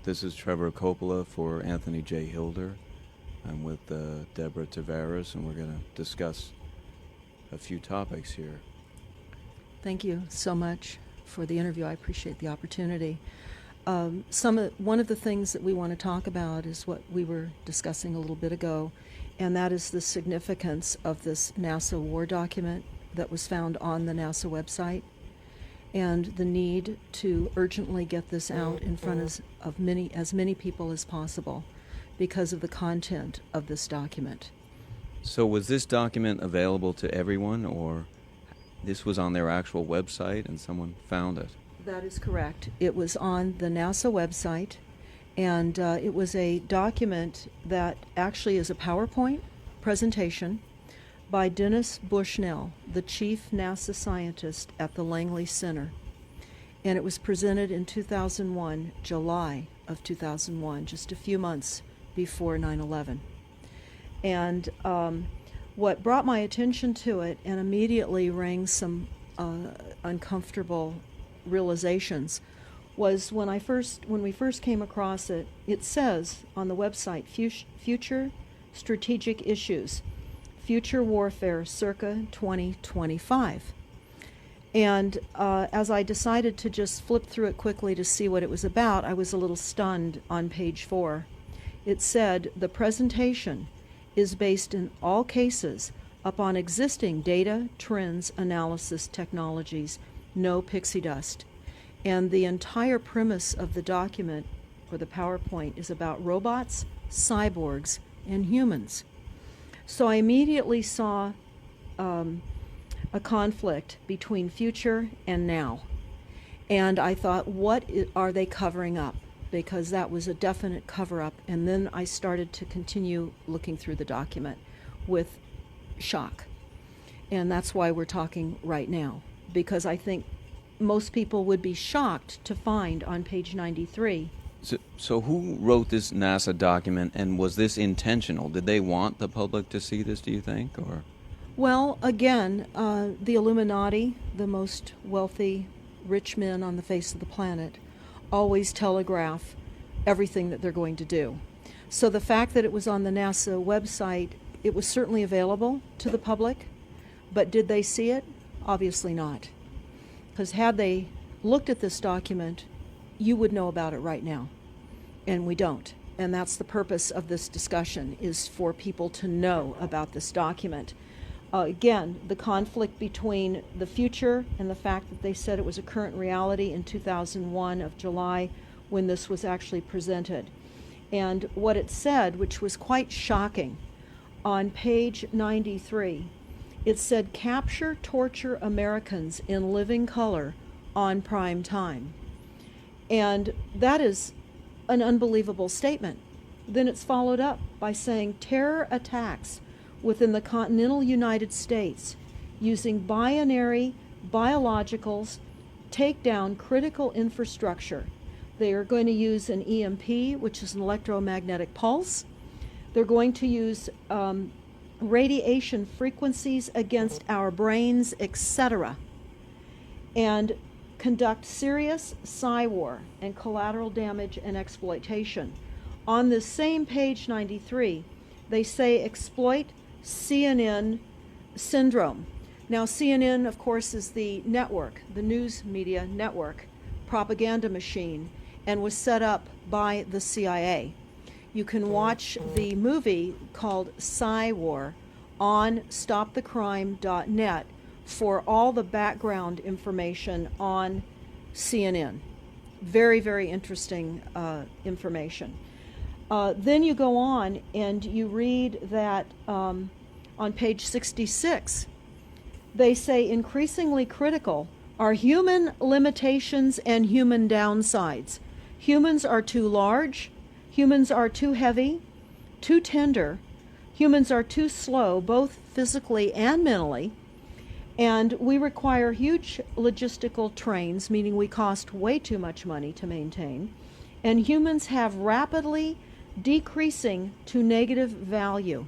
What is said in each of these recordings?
This is Trevor Coppola for Anthony J. Hilder. I'm with Deborah Tavares, and we're going to discuss a few topics here. Thank you so much for the interview. I appreciate the opportunity. One of the things that we want to talk about is what we were discussing a little bit ago, and that is the significance of this NASA war document that was found on the NASA website, and the need to urgently get this out in front of as many people as possible because of the content of this document. So was this document available to everyone, or this was on their actual website and someone found it? That is correct. It was on the NASA website, and it was a document that actually is a PowerPoint presentation by Dennis Bushnell, the chief NASA scientist at the Langley Center. And it was presented in 2001, July of 2001, just a few months before 9/11. And what brought my attention to it and immediately rang some uncomfortable realizations was when we first came across it. It says on the website, future strategic issues, future warfare circa 2025. And as I decided to just flip through it quickly to see what it was about, I was a little stunned on page 4. It said, the presentation is based in all cases upon existing data, trends, analysis technologies, no pixie dust. And the entire premise of the document, or the PowerPoint, is about robots, cyborgs, and humans. So I immediately saw a conflict between future and now. And I thought, what are they covering up? Because that was a definite cover-up. And then I started to continue looking through the document with shock. And that's why we're talking right now, because I think most people would be shocked to find on page 93. So who wrote this NASA document, and was this intentional? Did they want the public to see this, do you think? Or? Well, again, the Illuminati, the most wealthy, rich men on the face of the planet, always telegraph everything that they're going to do. So the fact that it was on the NASA website, it was certainly available to the public, but did they see it? Obviously not. Because had they looked at this document, you would know about it right now. And we don't. And that's the purpose of this discussion, is for people to know about this document. Again, the conflict between the future and the fact that they said it was a current reality in 2001 of July when this was actually presented. And what it said, which was quite shocking, on page 93, it said, capture, torture Americans in living color on prime time. And that is an unbelievable statement. Then it's followed up by saying terror attacks within the continental United States using binary biologicals take down critical infrastructure. They are going to use an EMP, which is an electromagnetic pulse. They're going to use radiation frequencies against our brains, etc., and conduct serious psy-war and collateral damage and exploitation. On this same page 93, they say exploit CNN syndrome. Now, CNN, of course, is the network, the news media network, propaganda machine, and was set up by the CIA. You can watch the movie called Psy-War on stopthecrime.net for all the background information on CNN. Very, very interesting information. Then you go on and you read that on page 66, they say increasingly critical are human limitations and human downsides. Humans are too large, humans are too heavy, too tender, humans are too slow, both physically and mentally, and we require huge logistical trains, meaning we cost way too much money to maintain, and humans have rapidly decreasing to negative value.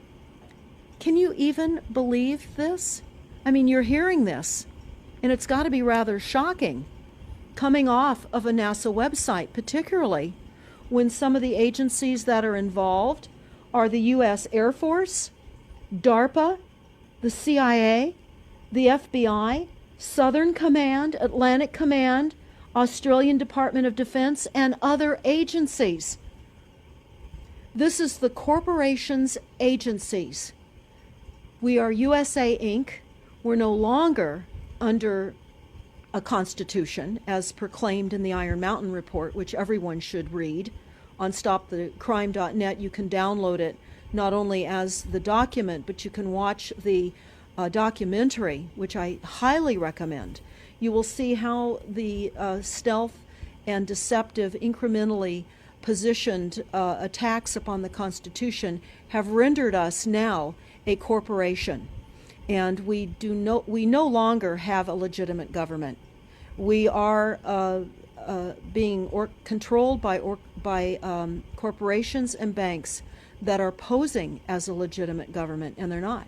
Can you even believe this? I mean, you're hearing this, and it's got to be rather shocking coming off of a NASA website, particularly when some of the agencies that are involved are the U.S. Air Force, DARPA, the CIA, the FBI, Southern Command, Atlantic Command, Australian Department of Defense, and other agencies. This is the corporation's agencies. We are USA Inc. We're no longer under a constitution as proclaimed in the Iron Mountain Report, which everyone should read. On stopthecrime.net, you can download it not only as the document, but you can watch the documentary, which I highly recommend. You will see how the stealth and deceptive, incrementally positioned attacks upon the Constitution have rendered us now a corporation. And we no longer have a legitimate government. We are being controlled by corporations and banks that are posing as a legitimate government, and they're not.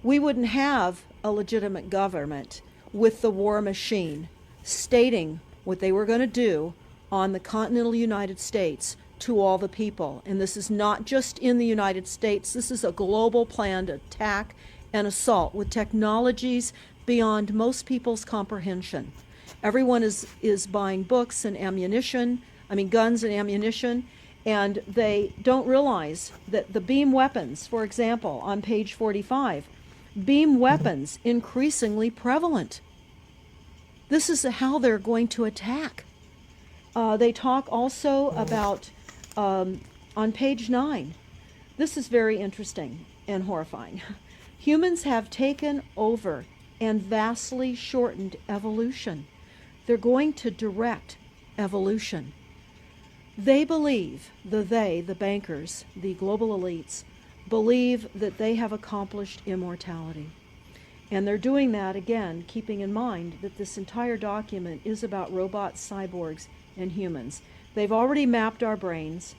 We wouldn't have a legitimate government with the war machine stating what they were going to do on the continental United States to all the people. And this is not just in the United States. This is a global planned attack and assault with technologies beyond most people's comprehension. Everyone is buying books and guns and ammunition, and they don't realize that the beam weapons, for example, on page 45, beam weapons increasingly prevalent. This is how they're going to attack. They talk also about, on page 9, this is very interesting and horrifying. Humans have taken over and vastly shortened evolution. They're going to direct evolution. They believe, the bankers, the global elites, believe that they have accomplished immortality. And they're doing that, again, keeping in mind that this entire document is about robots, cyborgs, and humans. They've already mapped our brains.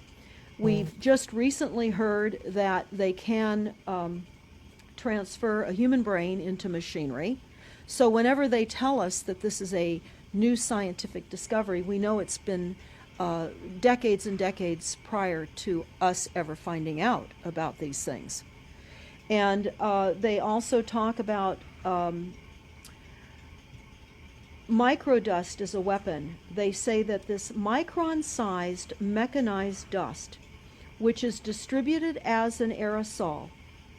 We've just recently heard that they can transfer a human brain into machinery. So whenever they tell us that this is a new scientific discovery, we know it's been decades and decades prior to us ever finding out about these things. And they also talk about microdust as a weapon. They say that this micron-sized mechanized dust, which is distributed as an aerosol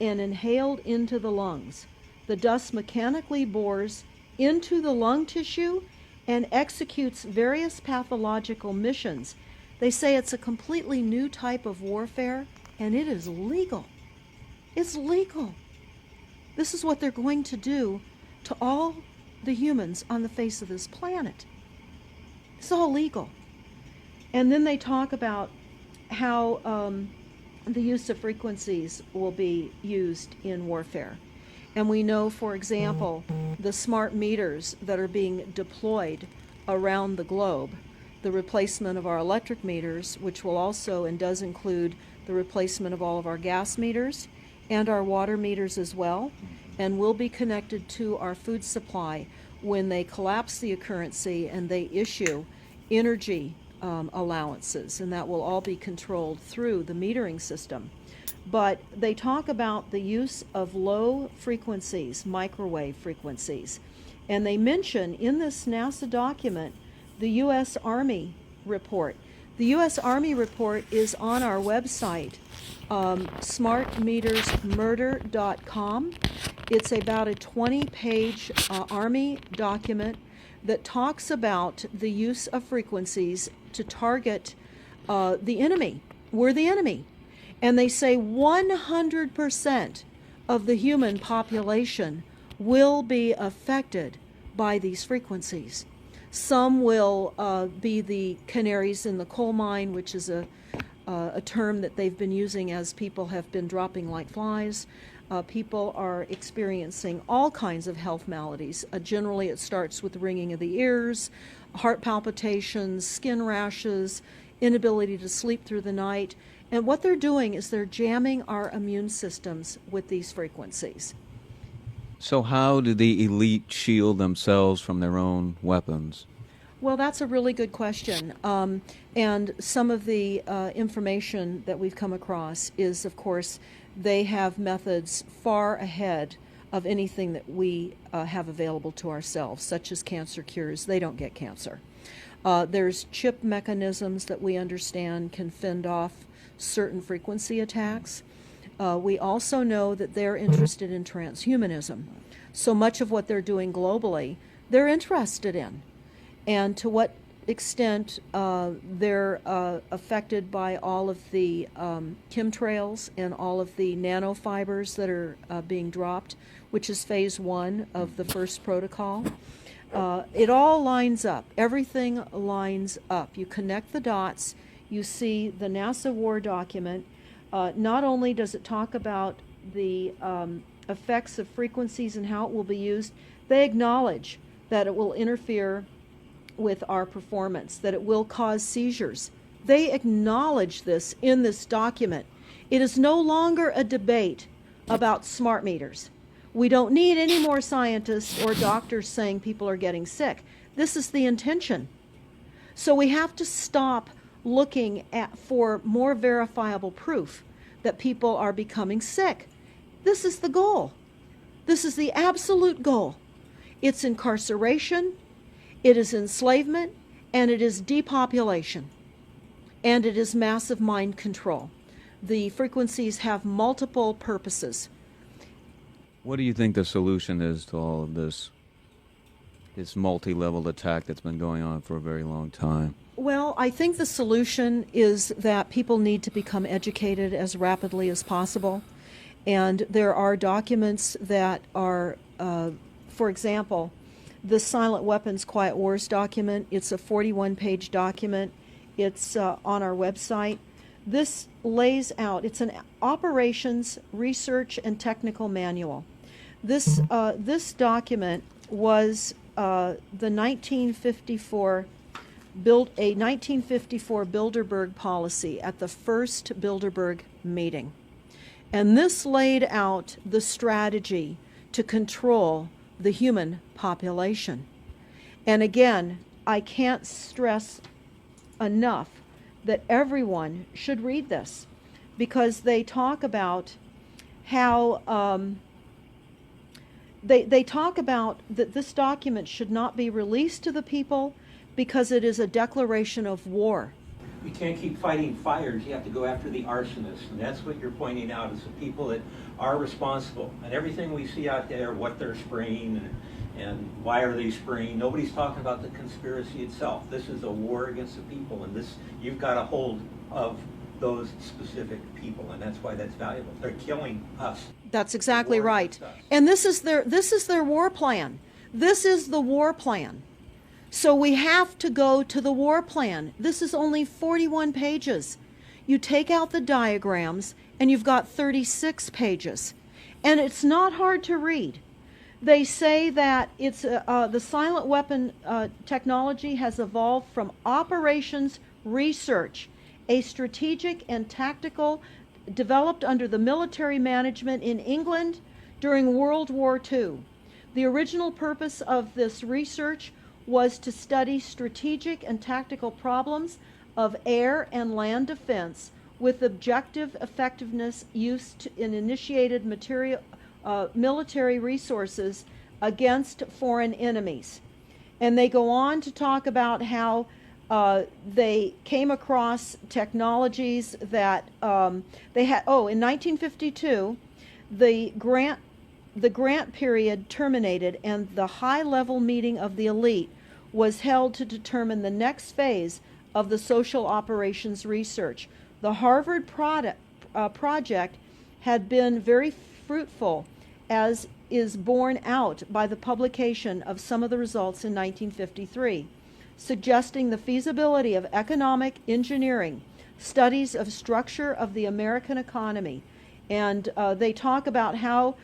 and inhaled into the lungs, the dust mechanically bores into the lung tissue and executes various pathological missions. They say it's a completely new type of warfare, and it is legal. It's legal. This is what they're going to do to all the humans on the face of this planet. It's all legal. And then they talk about how the use of frequencies will be used in warfare. And we know, for example, the smart meters that are being deployed around the globe, the replacement of our electric meters, which will also and does include the replacement of all of our gas meters and our water meters as well, and will be connected to our food supply when they collapse the currency and they issue energy allowances, and that will all be controlled through the metering system. But they talk about the use of low frequencies, microwave frequencies, and they mention in this NASA document the U.S. Army report. The U.S. Army report is on our website, smartmetersmurder.com. It's about a 20-page Army document that talks about the use of frequencies to target the enemy. We're the enemy. And they say 100% of the human population will be affected by these frequencies. Some will be the canaries in the coal mine, which is a term that they've been using as people have been dropping like flies. People are experiencing all kinds of health maladies. Generally, it starts with the ringing of the ears, heart palpitations, skin rashes, inability to sleep through the night. And what they're doing is they're jamming our immune systems with these frequencies. So how do the elite shield themselves from their own weapons? Well, that's a really good question. And some of the information that we've come across is, of course, they have methods far ahead of anything that we have available to ourselves, such as cancer cures. They don't get cancer. There's chip mechanisms that we understand can fend off certain frequency attacks. We also know that they're interested in transhumanism. So much of what they're doing globally, they're interested in. And to what extent they're affected by all of the chemtrails and all of the nanofibers that are being dropped, which is phase 1 of the first protocol. It all lines up. Everything lines up. You connect the dots. You see the NASA war document. Not only does it talk about the effects of frequencies and how it will be used, they acknowledge that it will interfere with our performance, that it will cause seizures. They acknowledge this in this document. It is no longer a debate about smart meters. We don't need any more scientists or doctors saying people are getting sick. This is the intention. So we have to stop looking for more verifiable proof that people are becoming sick. This is the goal. This is the absolute goal. It's incarceration, it is enslavement, and it is depopulation, and it is massive mind control. The frequencies have multiple purposes. What do you think the solution is to all of this multi-level attack that's been going on for a very long time? Well, I think the solution is that people need to become educated as rapidly as possible. And there are documents that are, for example, the Silent Weapons Quiet Wars document. It's a 41-page document. It's on our website. This lays out, it's an operations, research, and technical manual. This document was the 1954 Bilderberg policy at the first Bilderberg meeting. And this laid out the strategy to control the human population. And again, I can't stress enough that everyone should read this, because they talk about how they talk about that this document should not be released to the people because it is a declaration of war. You can't keep fighting fires. You have to go after the arsonists. And that's what you're pointing out, is the people that are responsible. And everything we see out there, what they're spraying and why are they spraying. Nobody's talking about the conspiracy itself. This is a war against the people, and this, you've got a hold of those specific people, and that's why that's valuable. They're killing us. That's exactly right. And this is their war plan. This is the war plan. So we have to go to the war plan. This is only 41 pages. You take out the diagrams and you've got 36 pages. And it's not hard to read. They say that it's the silent weapon technology has evolved from operations research, a strategic and tactical developed under the military management in England during World War II. The original purpose of this research was to study strategic and tactical problems of air and land defense with objective effectiveness used in initiated military resources against foreign enemies. And they go on to talk about how they came across technologies that they had. Oh, in 1952, the grant period terminated, and the high-level meeting of the elite was held to determine the next phase of the social operations research. The Harvard project had been very fruitful, as is borne out by the publication of some of the results in 1953, suggesting the feasibility of economic engineering, studies of structure of the American economy. And they talk about how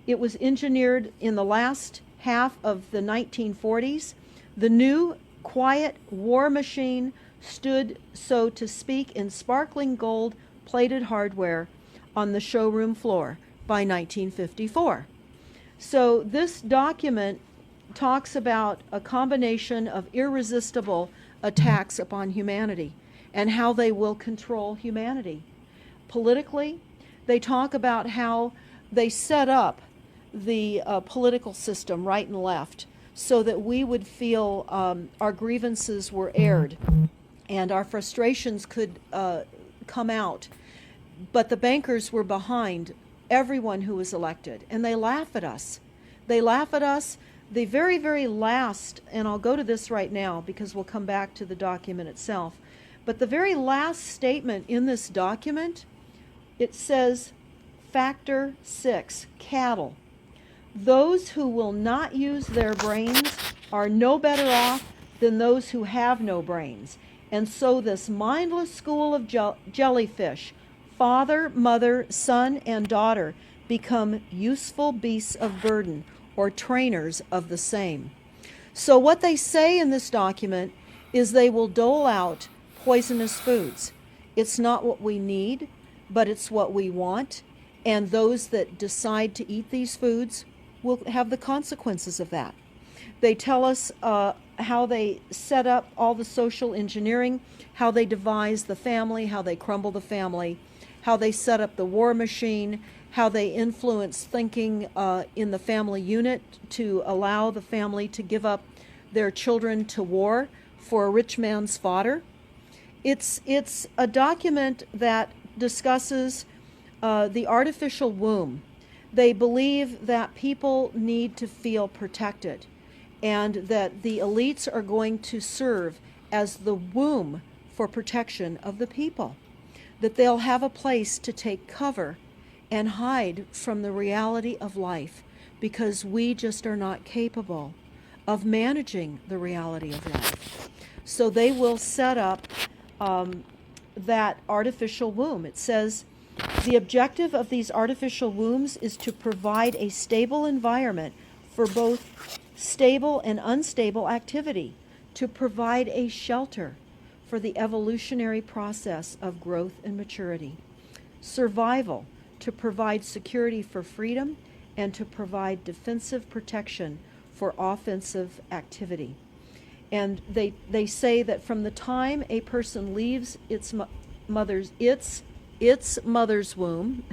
it was engineered in the last half of the 1940s. The new quiet war machine stood, so to speak, in sparkling gold plated hardware on the showroom floor by 1954. So this document talks about a combination of irresistible attacks upon humanity and how they will control humanity. Politically, they talk about how they set up the political system right and left so that we would feel our grievances were aired and our frustrations could come out. But the bankers were behind everyone who was elected, and they laugh at us. They laugh at us. The very, very last, and I'll go to this right now because we'll come back to the document itself, but the very last statement in this document, it says, Factor 6, cattle. Those who will not use their brains are no better off than those who have no brains. And so this mindless school of jellyfish, father, mother, son, and daughter, become useful beasts of burden, or trainers of the same. So what they say in this document is they will dole out poisonous foods. It's not what we need, but it's what we want. And those that decide to eat these foods will have the consequences of that. They tell us how they set up all the social engineering, how they devise the family, how they crumble the family, how they set up the war machine, how they influence thinking in the family unit to allow the family to give up their children to war for a rich man's fodder. It's a document that discusses the artificial womb. They believe that people need to feel protected and that the elites are going to serve as the womb for protection of the people, that they'll have a place to take cover and hide from the reality of life because we just are not capable of managing the reality of life. So they will set up that artificial womb. It says, the objective of these artificial wombs is to provide a stable environment for both stable and unstable activity, to provide a shelter for the evolutionary process of growth and maturity. Survival, to provide security for freedom and to provide defensive protection for offensive activity. And they say that from the time a person leaves its mother's womb,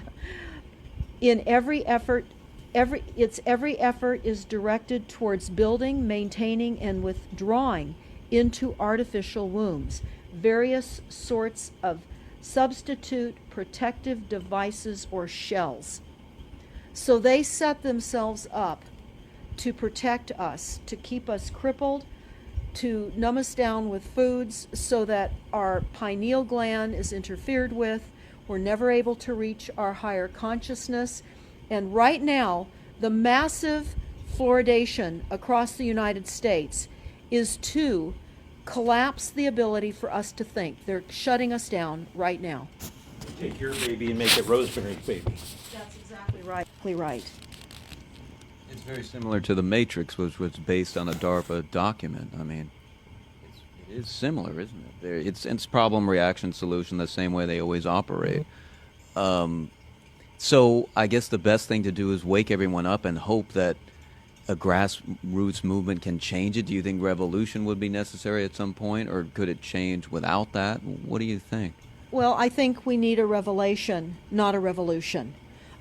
in every effort is directed towards building, maintaining, and withdrawing into artificial wombs, various sorts of substitute protective devices or shells. So they set themselves up to protect us, to keep us crippled, to numb us down with foods so that our pineal gland is interfered with. We're never able to reach our higher consciousness. And right now, the massive fluoridation across the United States is to collapse the ability for us to think. They're shutting us down right now. Take your baby and make it Rosemary's Baby. That's exactly right. It's very similar to The Matrix, which was based on a DARPA document. I mean, it is similar, isn't it? It's problem, reaction, solution, the same way they always operate. So I guess the best thing to do is wake everyone up and hope that a grassroots movement can change it. Do you think revolution would be necessary at some point, or could it change without that? What do you think? Well, I think we need a revelation, not a revolution.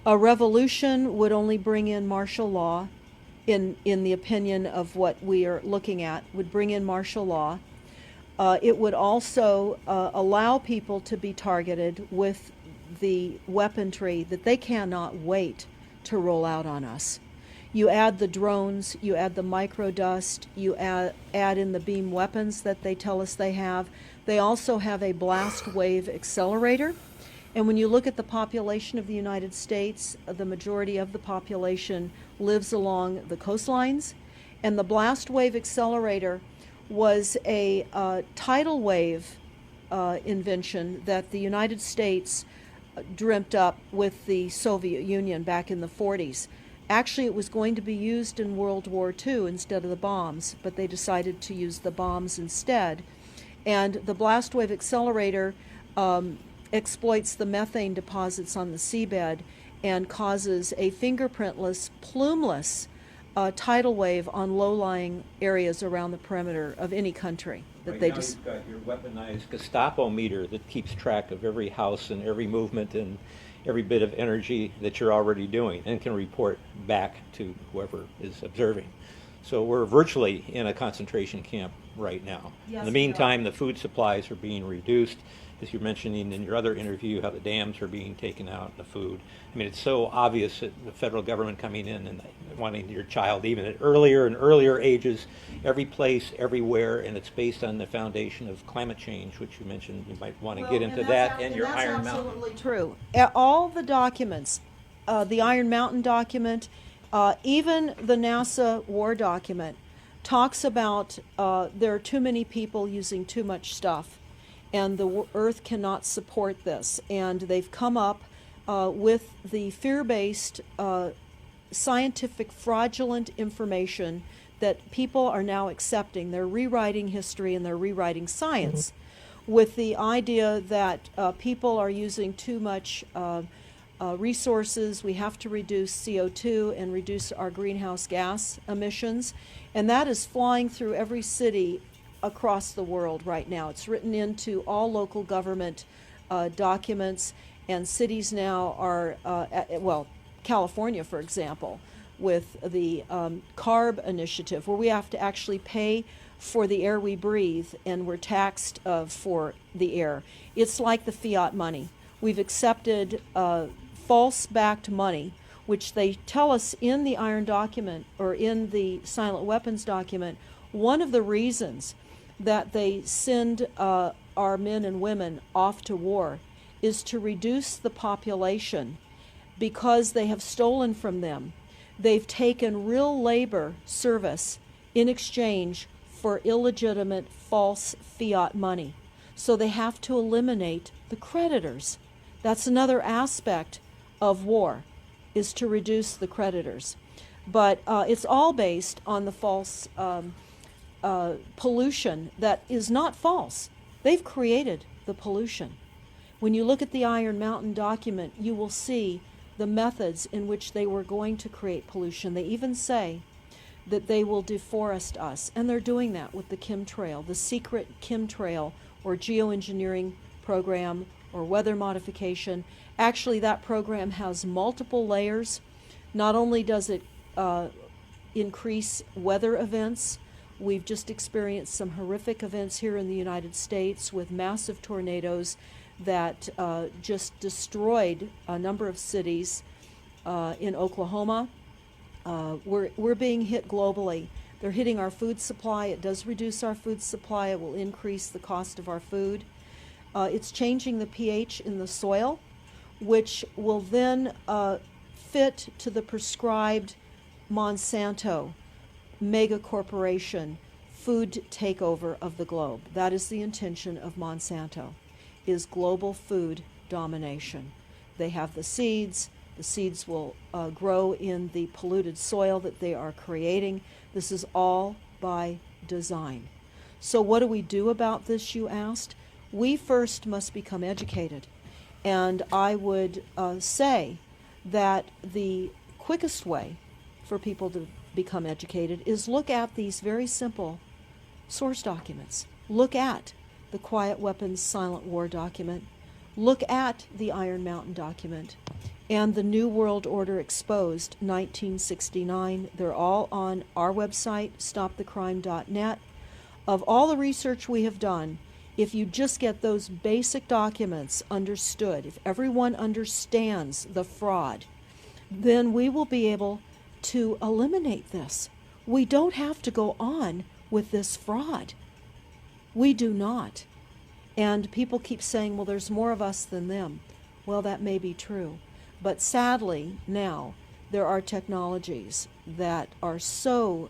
A revolution would only bring in martial law, in the opinion of what we are looking at, would bring in martial law. It would also allow people to be targeted with the weaponry that they cannot wait to roll out on us. You add the drones, you add the microdust, you add in the beam weapons that they tell us they have. They also have a blast wave accelerator. And when you look at the population of the United States, the majority of the population lives along the coastlines. And the blast wave accelerator was a tidal wave invention that the United States dreamt up with the Soviet Union back in the 40s. Actually, it was going to be used in World War II instead of the bombs, but they decided to use the bombs instead. And the blast wave accelerator exploits the methane deposits on the seabed and causes a fingerprintless, plumeless tidal wave on low-lying areas around the perimeter of any country that Right they now just. you've got your weaponized Gestapo meter that keeps track of every house and every movement and every bit of energy that you're already doing and can report back to whoever is observing. So we're virtually in a concentration camp right now. Yes, In the we are. meantime, the food supplies are being reduced. As you're mentioning in your other interview, how the dams are being taken out, the food. I mean, it's so obvious that the federal government coming in and wanting your child even at earlier and earlier ages, every place, everywhere, and it's based on the foundation of climate change, which you mentioned you might want to get into that, and your Iron Mountain. Absolutely true. All the documents, the Iron Mountain document, even the NASA war document, talks about there are too many people using too much stuff, and the Earth cannot support this. And they've come up with the fear-based, scientific, fraudulent information that people are now accepting. They're rewriting history and they're rewriting science with the idea that people are using too much resources. We have to reduce CO2 and reduce our greenhouse gas emissions. And that is flying through every city across the world right now. It's written into all local government documents, and cities now are, well, California, for example, with the CARB initiative, where we have to actually pay for the air we breathe, and we're taxed for the air. It's like the fiat money. We've accepted false-backed money, which they tell us in the Iron document, or in the silent weapons document. One of the reasons that they send our men and women off to war is to reduce the population, because they have stolen from them. They've taken real labor service in exchange for illegitimate false fiat money. So they have to eliminate the creditors. That's another aspect of war, is to reduce the creditors. But it's all based on the false pollution that is not false. They've created the pollution. When you look at the Iron Mountain document, you will see the methods in which they were going to create pollution. They even say that they will deforest us, and they're doing that with the chemtrail, the secret chemtrail or geoengineering program or weather modification. Actually, that program has multiple layers. Not only does it increase weather events, we've just experienced some horrific events here in the United States with massive tornadoes that just destroyed a number of cities in Oklahoma. We're being hit globally. They're hitting our food supply. It does reduce our food supply. It will increase the cost of our food. It's changing the pH in the soil, which will then fit to the prescribed Monsanto mega corporation food takeover of the globe. That is the intention of Monsanto, is global food domination. They have the seeds. The seeds will grow in the polluted soil that they are creating. This is all by design. So what do we do about this, you asked? We first must become educated. And I would say that the quickest way for people to become educated is look at these very simple source documents. Look at the Quiet Weapons Silent War document. Look at the Iron Mountain document and the New World Order Exposed 1969. They're all on our website, stopthecrime.net. Of all the research we have done, if you just get those basic documents understood, if everyone understands the fraud, then we will be able to eliminate this. We don't have to go on with this fraud. We do not. And people keep saying, well, there's more of us than them. Well, that may be true. But sadly, now, there are technologies that are so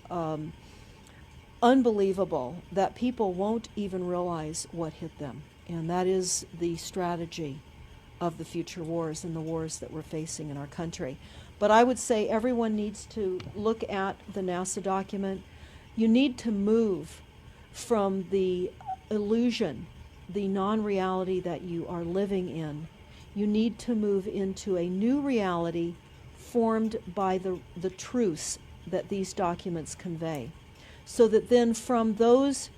unbelievable that people won't even realize what hit them. And that is the strategy of the future wars and the wars that we're facing in our country. But I would say everyone needs to look at the NASA document. You need to move from the illusion, the non-reality that you are living in. You need to move into a new reality formed by the truths that these documents convey. So that then from those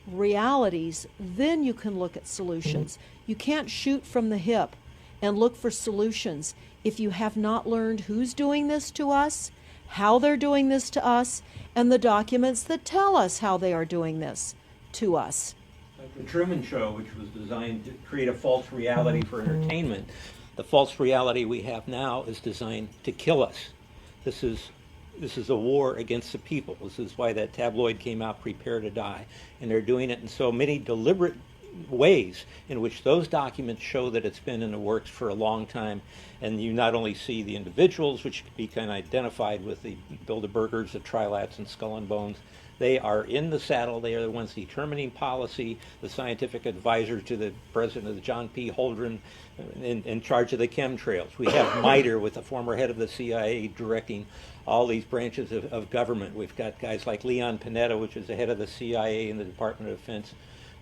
realities, then you can look at solutions. You can't shoot from the hip and look for solutions if you have not learned who's doing this to us, how they're doing this to us, and the documents that tell us how they are doing this to us. Like the Truman Show, which was designed to create a false reality for entertainment, the false reality we have now is designed to kill us. This is a war against the people. This is why that tabloid came out, Prepare to Die. And they're doing it in so many deliberate ways in which those documents show that it's been in the works for a long time. And you not only see the individuals, which can be kind of identified with the Bilderbergers, the Trilats, and Skull and Bones. They are in the saddle. They are the ones determining policy, the scientific advisor to the president of the John P. Holdren in charge of the chemtrails. We have MITRE with the former head of the CIA directing all these branches of government. We've got guys like Leon Panetta, which is the head of the CIA and the Department of Defense,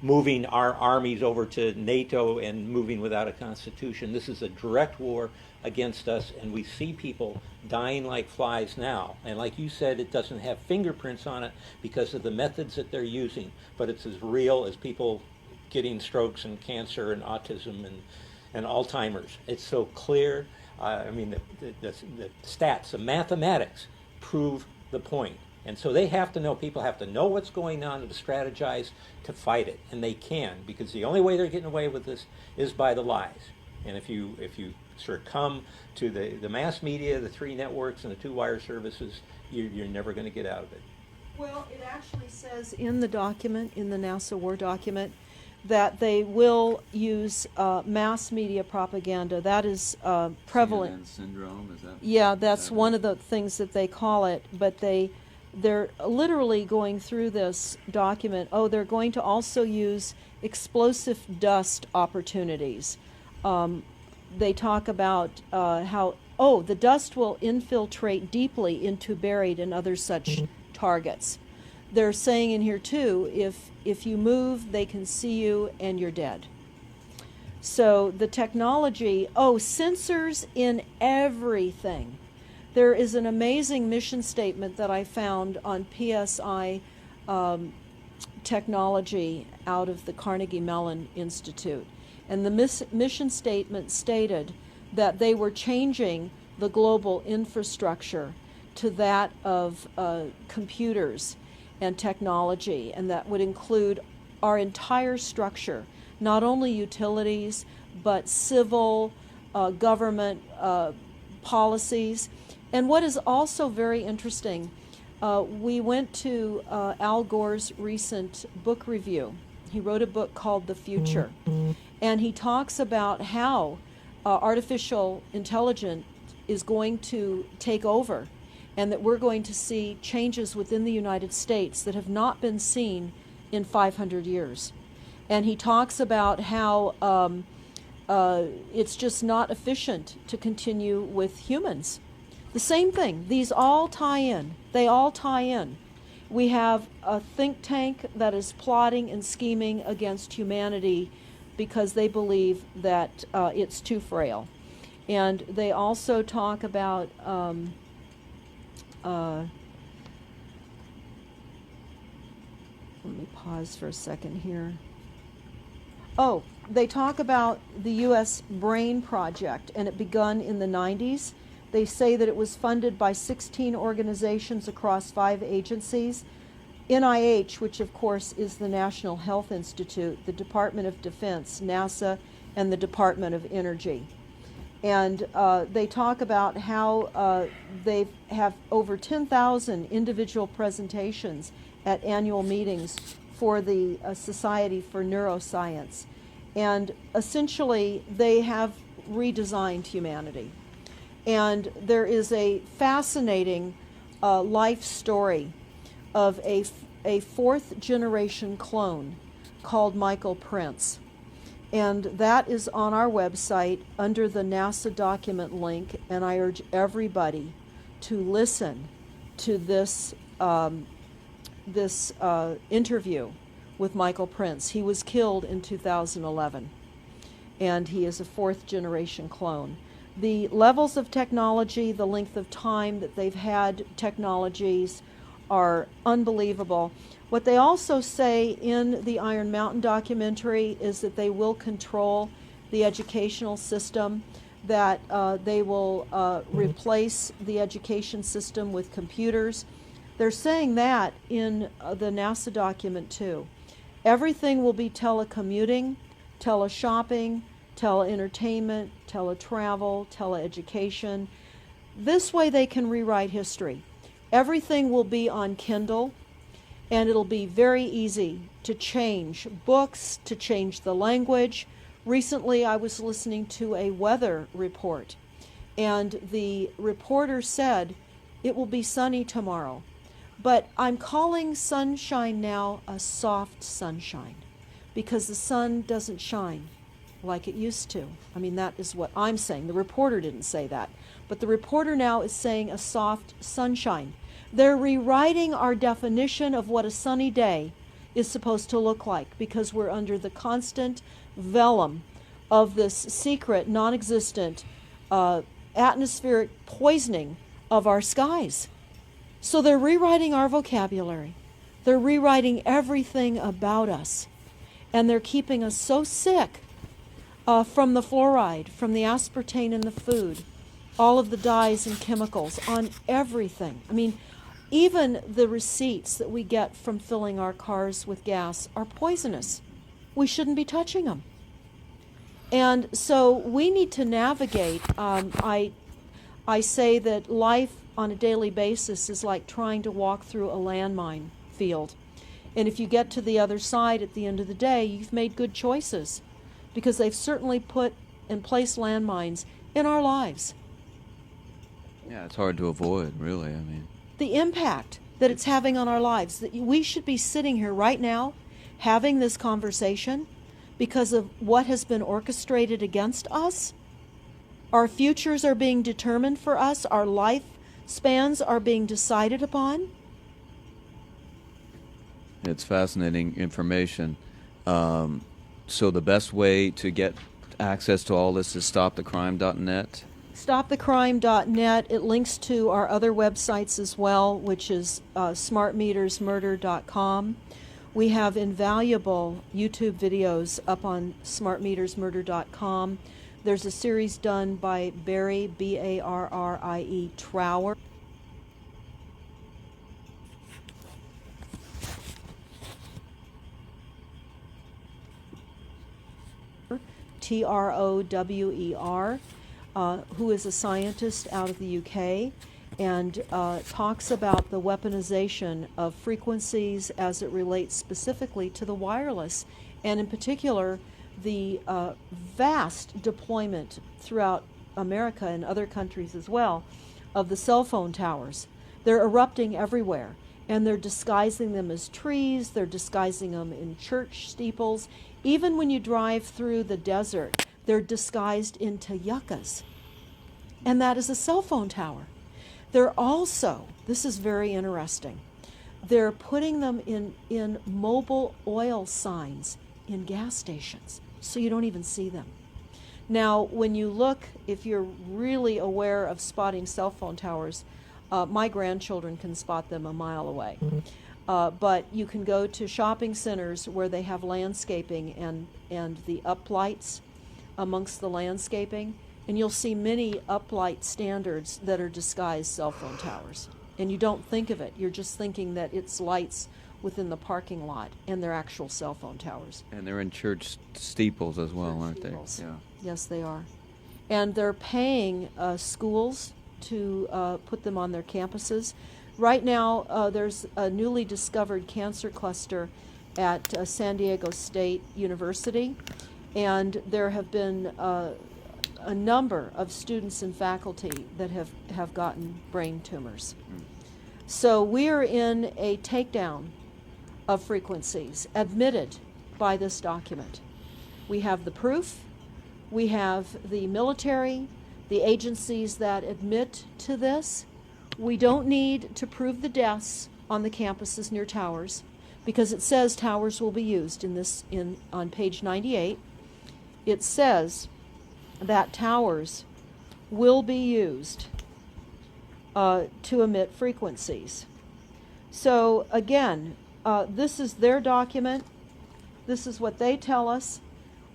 moving our armies over to NATO and moving without a constitution. This is a direct war against us, and we see people dying like flies now. And like you said, it doesn't have fingerprints on it because of the methods that they're using, but it's as real as people getting strokes and cancer and autism and Alzheimer's. It's so clear. I mean, the stats, the mathematics prove the point. And so they have to know, people have to know what's going on to strategize to fight it. And they can, because the only way they're getting away with this is by the lies. And if you succumb to the mass media, the 3 networks, and the 2 wire services, you're never going to get out of it. Well, it actually says in the document, in the NASA War document, that they will use mass media propaganda. That is prevalent. CNN syndrome, is that? Yeah, that's one of the things that they call it. But they're literally going through this document. Oh, they're going to also use explosive dust opportunities. They talk about how, the dust will infiltrate deeply into buried and other such targets. They're saying in here too, if you move, they can see you and you're dead. So the technology, sensors in everything. There is an amazing mission statement that I found on PSI technology out of the Carnegie Mellon Institute. And the mission statement stated that they were changing the global infrastructure to that of computers and technology, and that would include our entire structure, not only utilities, but civil, government policies. And what is also very interesting, we went to Al Gore's recent book review. He wrote a book called The Future, and he talks about how artificial intelligence is going to take over, and that we're going to see changes within the United States that have not been seen in 500 years. And he talks about how it's just not efficient to continue with humans. The same thing. These all tie in. They all tie in. We have a think tank that is plotting and scheming against humanity because they believe that it's too frail. And they also talk about let me pause for a second here. They talk about the U.S. Brain Project, and it begun in the 90s. They say that it was funded by 16 organizations across 5 agencies. NIH, which of course is the National Health Institute, the Department of Defense, NASA, and the Department of Energy. And they talk about how they have over 10,000 individual presentations at annual meetings for the Society for Neuroscience. And essentially, they have redesigned humanity. And there is a fascinating life story of a 4th generation clone called Michael Prince. And that is on our website under the NASA document link, and I urge everybody to listen to this interview with Michael Prince. He was killed in 2011, and he is a 4th generation clone. The levels of technology, the length of time that they've had technologies are unbelievable. What they also say in the Iron Mountain documentary is that they will control the educational system, that they will replace the education system with computers. They're saying that in the NASA document too. Everything will be telecommuting, teleshopping, tele-entertainment, teletravel, teleeducation. This way they can rewrite history. Everything will be on Kindle, and it'll be very easy to change books, to change the language. Recently I was listening to a weather report, and the reporter said it will be sunny tomorrow. But I'm calling sunshine now a soft sunshine, because the sun doesn't shine like it used to. I mean, that is what I'm saying. The reporter didn't say that. But the reporter now is saying a soft sunshine. They're rewriting our definition of what a sunny day is supposed to look like, because we're under the constant vellum of this secret, non-existent atmospheric poisoning of our skies. So they're rewriting our vocabulary. They're rewriting everything about us. And they're keeping us so sick from the fluoride, from the aspartame in the food, all of the dyes and chemicals on everything. I mean, even the receipts that we get from filling our cars with gas are poisonous. We shouldn't be touching them. And so we need to navigate. I say that life on a daily basis is like trying to walk through a landmine field. And if you get to the other side at the end of the day, you've made good choices, because they've certainly put and placed landmines in our lives. Yeah, it's hard to avoid, really. I mean, The impact that it's having on our lives, that we should be sitting here right now having this conversation because of what has been orchestrated against us. Our futures are being determined for us. Our lifespans are being decided upon. it's fascinating information. So the best way to get access to all this is stopthecrime.net. Stopthecrime.net. It links to our other websites as well, which is smartmetersmurder.com. We have invaluable YouTube videos up on smartmetersmurder.com. There's a series done by Barry, B-A-R-R-I-E, Trower. Trower, who is a scientist out of the UK, and talks about the weaponization of frequencies as it relates specifically to the wireless, and in particular the vast deployment throughout America and other countries as well of the cell phone towers. They're erupting everywhere, and they're disguising them as trees, they're disguising them in church steeples. Even when you drive through the desert, they're disguised into yuccas. And that is a cell phone tower. They're also, this is very interesting, they're putting them in mobile oil signs in gas stations, so you don't even see them. Now, when you look, if you're really aware of spotting cell phone towers, my grandchildren can spot them a mile away. But you can go to shopping centers where they have landscaping and the uplights amongst the landscaping, and you'll see many uplight standards that are disguised cell phone towers. And you don't think of it. You're just thinking that it's lights within the parking lot, and they're actual cell phone towers. And they're in church steeples as well, aren't Steeples. they? Yeah. Yes, they are. And they're paying schools to put them on their campuses. Right now, there's a newly discovered cancer cluster at San Diego State University, and there have been a number of students and faculty that have gotten brain tumors. So we are in a takedown of frequencies admitted by this document. We have the proof, we have the military, the agencies that admit to this. We don't need to prove the deaths on the campuses near towers, because it says towers will be used on page 98. It says that towers will be used to emit frequencies. So again, this is their document. This is what they tell us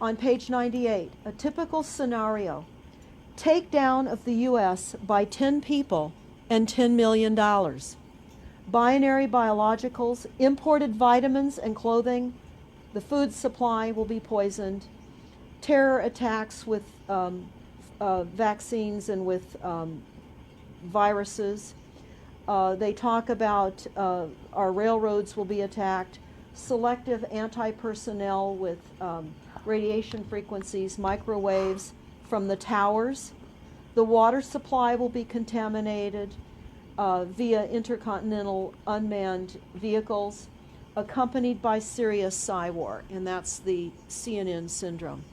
on page 98. A typical scenario: takedown of the U.S. by 10 people and $10 million. Binary biologicals, imported vitamins and clothing, the food supply will be poisoned. Terror attacks with vaccines and with viruses. They talk about our railroads will be attacked. Selective anti-personnel with radiation frequencies, microwaves from the towers. The water supply will be contaminated via intercontinental unmanned vehicles, accompanied by serious psy-war, and that's the CNN syndrome.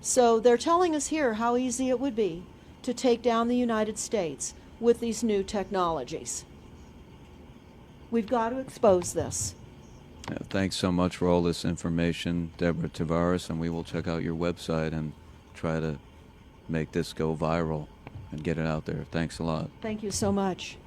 So they're telling us here how easy it would be to take down the United States with these new technologies. We've got to expose this. Thanks so much for all this information, Deborah Tavares, and we will check out your website and try to make this go viral and get it out there. Thanks a lot. Thank you so much.